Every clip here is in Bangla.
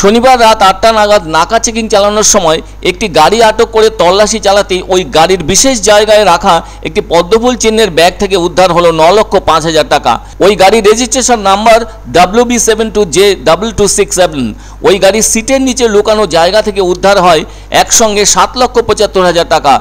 শনিবার রাত 8টা নাগাদ নাকা চেকিং চালানোর সময় একটি গাড়ি আটক করে তল্লাশি চালাতেই ওই গাড়ির বিশেষ জায়গায় রাখা একটি পদ্মফুল চিহ্নের ব্যাগ থেকে উদ্ধার হলো 9,05,000 টাকা। ওই গাড়ির রেজিস্ট্রেশন নাম্বার WB72J2267। ওই গাড়ির সিটের নিচে লুকানো জায়গা থেকে উদ্ধার হয় একসঙ্গে 7,75,000 টাকা।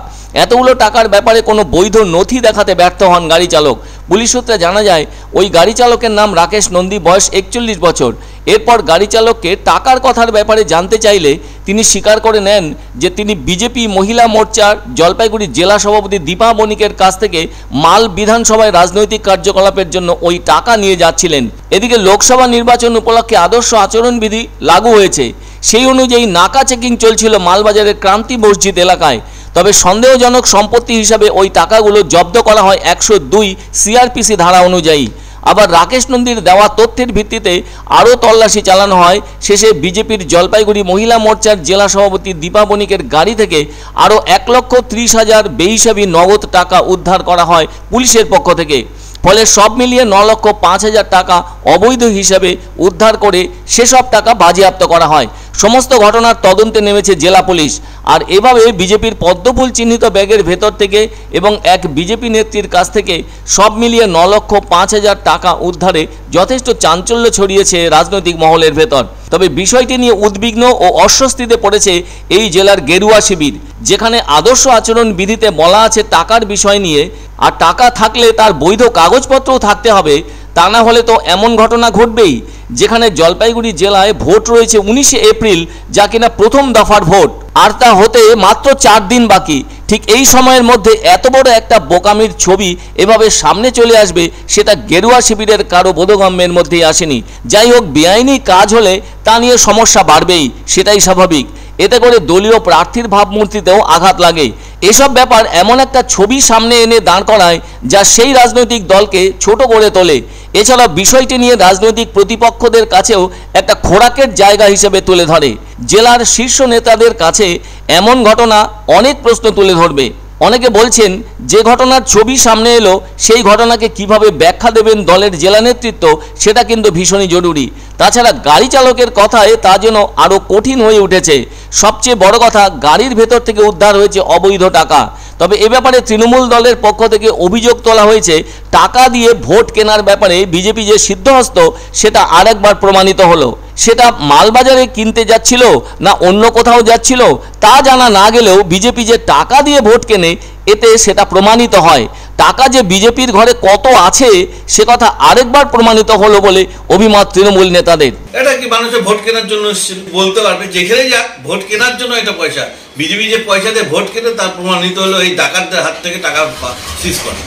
এতগুলো টাকার ব্যাপারে কোনো বৈধ নথি দেখাতে ব্যর্থ হন গাড়ি চালক। পুলিশ সূত্রে জানা যায় ওই গাড়ি চালকের নাম রাকেশ নন্দী, বয়স 41 বছর। এরপর গাড়ি চালককে টাকার কথার ব্যাপারে জানতে চাইলে তিনি স্বীকার করে নেন যে তিনি বিজেপি মহিলা মোর্চার জলপাইগুড়ি জেলা সভাপতি দীপা বণিকের কাছ থেকে মাল বিধানসভায় রাজনৈতিক কার্যকলাপের জন্য ওই টাকা নিয়ে যাচ্ছিলেন। এদিকে লোকসভা নির্বাচন উপলক্ষে আদর্শ আচরণবিধি লাগু হয়েছে, সেই অনুযায়ী নাকা চেকিং চলছিল মালবাজারের ক্রান্তি মসজিদ এলাকায়। তবে সন্দেহজনক সম্পত্তি হিসাবে ওই টাকাগুলো জব্দ করা হয় 102 CRPC ধারা অনুযায়ী। আবার রাকেশ নন্দীর দেওয়া তথ্যের ভিত্তিতে আরও তল্লাশি চালানো হয়। শেষে বিজেপির জলপাইগুড়ি মহিলা মোর্চার জেলা সভাপতি দীপা বণিকের গাড়ি থেকে আরও 1,30,000 বেহিসাবি নগদ টাকা উদ্ধার করা হয় পুলিশের পক্ষ থেকে। ফলে সব মিলিয়ে 9,05,000 টাকা অবৈধ হিসাবে উদ্ধার করে সেসব টাকা বাজেয়াপ্ত করা হয়। সমস্ত ঘটনার তদন্তে নেমেছে জেলা পুলিশ। আর এভাবে বিজেপির পদ্মফুল চিহ্নিত ব্যাগের ভেতর থেকে এবং এক বিজেপি নেত্রীর কাছ থেকে সব মিলিয়ে 9,05,000 টাকা উদ্ধারে যথেষ্ট চাঞ্চল্য ছড়িয়েছে রাজনৈতিক মহলের ভেতর। তবে বিষয়টি নিয়ে উদ্বিগ্ন ও অস্বস্তিতে পড়েছে এই জেলার গেরুয়া শিবির, যেখানে আদর্শ আচরণ বিধিতে বলা আছে টাকার বিষয় নিয়ে, আর টাকা থাকলে তার বৈধ কাগজপত্রও থাকতে হবে। তা না হলে তো এমন ঘটনা ঘটবেই, যেখানে জলপাইগুড়ি জেলায় ভোট রয়েছে 19শে এপ্রিল, যা কিনা প্রথম দফার ভোট, আর তা হতে মাত্র 4 দিন বাকি। ঠিক এই সময়ের মধ্যে এত বড় একটা বোকামির ছবি এভাবে সামনে চলে আসবে, সেটা গেরুয়া শিবিরের কারো বোধগম্যের মধ্যেই আসেনি। যাই হোক, বেআইনি কাজ হলে তা নিয়ে সমস্যা বাড়বেই, সেটাই স্বাভাবিক। এতে করে দলীয় প্রার্থীর ভাবমূর্তিতেও আঘাত লাগে। এসব ব্যাপার এমন একটা ছবি সামনে এনে দাঁড় করায় যা সেই রাজনৈতিক দলকে ছোট করে তোলে। এছাড়া বিষয়টি নিয়ে রাজনৈতিক প্রতিপক্ষদের কাছেও একটা খোরাকের জায়গা হিসেবে তুলে ধরে। জেলার শীর্ষ নেতাদের কাছে এমন ঘটনা অনেক প্রশ্ন তুলে ধরবে। অনেকে বলছেন যে ঘটনার ছবি সামনে এলো সেই ঘটনাকে কিভাবে ব্যাখ্যা দেবেন দলের জেলা নেতৃত্ব, সেটা কিন্তু ভীষণই জরুরি। তাছাড়া গাড়ি চালকের কথায় তা যেন আরও কঠিন হয়ে উঠেছে। সবচেয়ে বড় কথা, গাড়ির ভেতর থেকে উদ্ধার হয়েছে অবৈধ টাকা। তবে এ ব্যাপারে তৃণমূল দলের পক্ষ থেকে অভিযোগ তোলা হয়েছে, টাকা দিয়ে ভোট কেনার ব্যাপারে বিজেপি যে সিদ্ধহস্ত সেটা আরেকবার প্রমাণিত হলো। সেটা মালবাজারে কিনতে যাচ্ছিল না অন্য কোথাও যাচ্ছিল তা জানা না গেলেও বিজেপি যে টাকা দিয়ে ভোট কেনে, এতে সেটা প্রমাণিত হয়। টাকা যে বিজেপির ঘরে কত আছে সে কথা আরেকবার প্রমাণিত হলো বলে অভিমত তৃণমূল নেতাদের। এটা কি মানুষের ভোট কেনার জন্য বলতে পারবে, যেখানে যাক ভোট কেনার জন্য এটা পয়সা, বিজেপি যে পয়সা দিয়ে ভোট কেনে তার প্রমাণিত হলো এই ডাকাতদের হাত থেকে টাকা সিজ করে।